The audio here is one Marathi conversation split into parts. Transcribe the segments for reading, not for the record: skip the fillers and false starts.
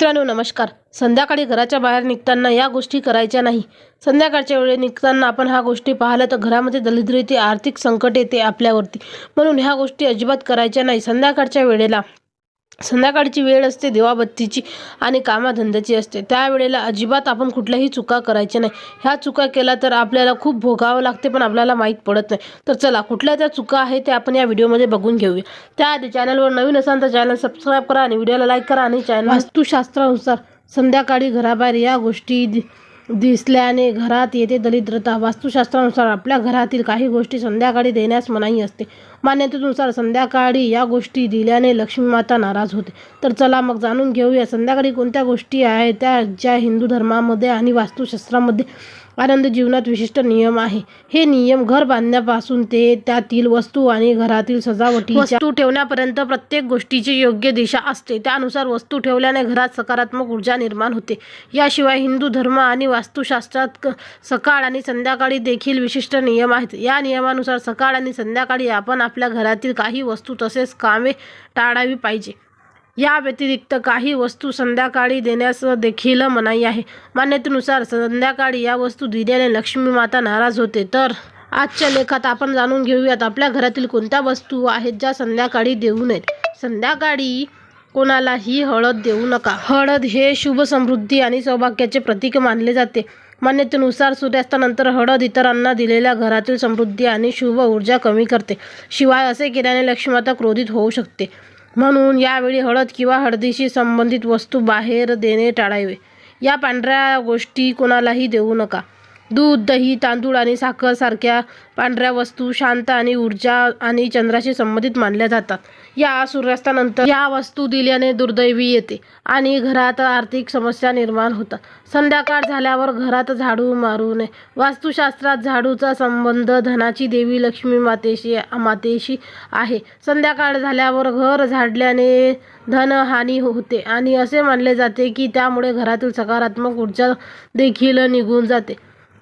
मित्रांनो नमस्कार. संध्याकाळी घराच्या बाहेर निघताना या गोष्टी करायच्या नाही. संध्याकाळच्या वेळी निघताना आपण ह्या गोष्टी पाहिल्या तर घरामध्ये दरिद्र येते, आर्थिक संकट येते आपल्यावरती. म्हणून ह्या गोष्टी अजिबात करायच्या नाही. संध्याकाळची वेळ असते दिवाबत्तीची आणि कामाधंद्याची असते. त्यावेळेला अजिबात आपण कुठल्याही चुका करायच्या नाही. ह्या चुका केला तर आपल्याला खूप भोगावं लागते, पण आपल्याला माहीत पडत नाही. तर चला कुठल्या त्या चुका आहेत ते आपण या व्हिडिओमध्ये बघून घेऊया. त्याआधी चॅनलवर नवीन असाल तर चॅनल सबस्क्राईब करा आणि व्हिडिओला लाईक करा. आणि वास्तुशास्त्रानुसार संध्याकाळी घराबाहेर या गोष्टी दिसल्याने घरात येते दरिद्रता. वास्तुशास्त्रानुसार आपल्या घरातील काही गोष्टी संध्याकाळी देण्यास मनाई असते. मान्यतेनुसार संध्याकाळी या गोष्टी दिल्याने लक्ष्मी माता नाराज होते. तर चला मग जाणून घेऊया संध्याकाळी कोणत्या गोष्टी आहेत त्या ज्या हिंदू धर्मामध्ये आणि वास्तुशास्त्रामध्ये आनंद जीवनात विशिष्ट नियम आहे. हे नियम घर बांधण्यापासून ते त्यातील वस्तू आणि घरातील वस्तू ठेवण्यापर्यंत प्रत्येक गोष्टीची योग्य दिशा असते. त्यानुसार वस्तू ठेवल्याने घरात सकारात्मक ऊर्जा निर्माण होते. याशिवाय हिंदू धर्म आणि वास्तुशास्त्रात सकाळ आणि संध्याकाळी देखील विशिष्ट नियम आहेत. या नियमानुसार सकाळ आणि संध्याकाळी आपण आपल्या घरातील काही वस्तू तसेच कामे टाळावी पाहिजे. या व्यतिरिक्त काही वस्तू संध्याकाळी देण्यास देखील मनाई आहे. मान्यतेनुसार संध्याकाळी या वस्तू दिल्याने लक्ष्मी माता नाराज होते. तर आजच्या लेखात आपण जाणून घेऊयात आपल्या घरातील कोणत्या वस्तू आहेत ज्या संध्याकाळी देऊ नयेत. संध्याकाळी कोणालाही हळद देऊ नका. हळद हे शुभ समृद्धी आणि सौभाग्याचे प्रतीक मानले जाते. मान्यतेनुसार सूर्यास्तानंतर हळद इतरांना दिलेल्या घरातील समृद्धी आणि शुभ ऊर्जा कमी करते. शिवाय असे केल्याने लक्ष्मीमाता क्रोधित होऊ शकते. म्हणून यावेळी हळद किंवा हळदीशी संबंधित वस्तू बाहेर देणे टाळावे. या पांढऱ्या गोष्टी कोणालाही देऊ नका. दूध, दही, तांदूळ आणि साखर सारख्या पांढऱ्या वस्तू शांत आणि ऊर्जा आणि चंद्राशी संबंधित मानल्या जातात. या सूर्यास्तानंतर या वस्तू दिल्याने दुर्दैवी येते आणि घरात आर्थिक समस्या निर्माण होतात. संध्याकाळ झाल्यावर घरात झाडू मारू नये. वास्तुशास्त्रात झाडूचा संबंध धनाची देवी लक्ष्मी मातेशी आहे. संध्याकाळ झाल्यावर घर झाडल्याने धनहानी होते आणि असे मानले जाते की त्यामुळे घरातील सकारात्मक ऊर्जा देखील निघून जाते.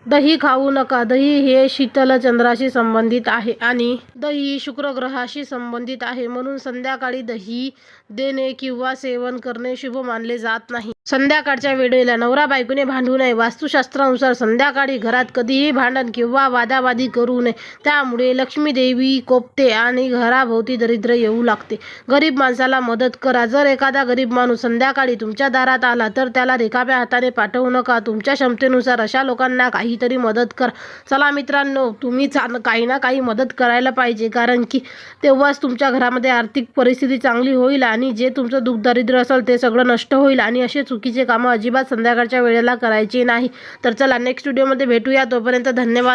दही खाऊ नका. दही हे शीतल चंद्राशी संबंधित आहे आणि दही शुक्र ग्रहाशी संबंधित आहे. म्हणून संध्याकाळी दही देणे किंवा सेवन करणे शुभ मानले जात नाही. संध्याकाळच्या वेळेला नवरा बायकोने भांडू नये. वास्तुशास्त्रानुसार संध्याकाळी घरात कधीही भांडण किंवा वादावादी करू नये. त्यामुळे लक्ष्मी देवी कोपते आणि घराभोवती दरिद्र येऊ लागते. गरीब माणसाला मदत करा. जर एखादा गरीब माणूस संध्याकाळी तुमच्या दारात आला तर त्याला रिकाम्या हाताने पाठवू नका. तुमच्या क्षमतेनुसार अशा लोकांना काहीतरी मदत करा. चला मित्रांनो, तुम्ही काही ना काही मदत करायला पाहिजे, कारण की तेव्हाच तुमच्या घरामध्ये आर्थिक परिस्थिती चांगली होईल आणि जे तुमचं दुःख दारिद्र्य असेल ते सगळं नष्ट होईल. आणि असे चुकीचे कामं अजिबात संध्याकाळच्या वेळेला करायचे नाही. तर चला नेक्स्ट व्हिडिओमध्ये भेटूया. तोपर्यंत धन्यवाद.